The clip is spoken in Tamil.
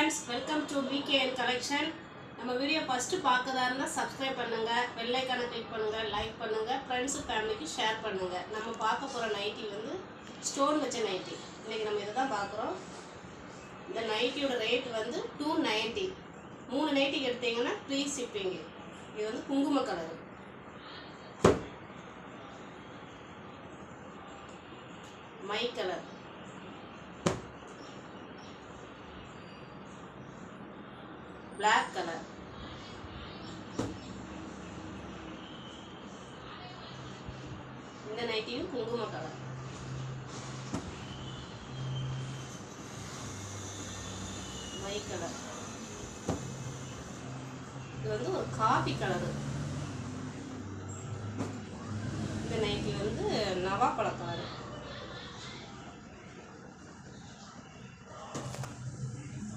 friends, welcome to VKN collection. நம்ம வீடியோ ஃபர்ஸ்ட் பார்க்கறதா இருந்தா Subscribe பண்ணுங்க, bell icon click பண்ணுங்க, லைக் பண்ணுங்க, friends ஃபேமிலிக்கு ஷேர் பண்ணுங்க. நம்ம பார்க்க போற நைட்டி வந்து ஸ்டோன் வச்ச நைட்டி. இன்னைக்கு நம்ம இத தான் பார்க்கறோம். இந்த நைட்டியோட ரேட் வந்து 290. 3 நைட்டி எடுத்தீங்கன்னா ஃப்ரீ ஷிப்பிங். இது வந்து குங்கும colour. My colour. black color, இந்த நைட்டியும் குங்கும கலர், மை கலர், இது வந்து ஒரு காபி கலர், இந்த நைட்டி வந்து நவாப்பழ கலர்,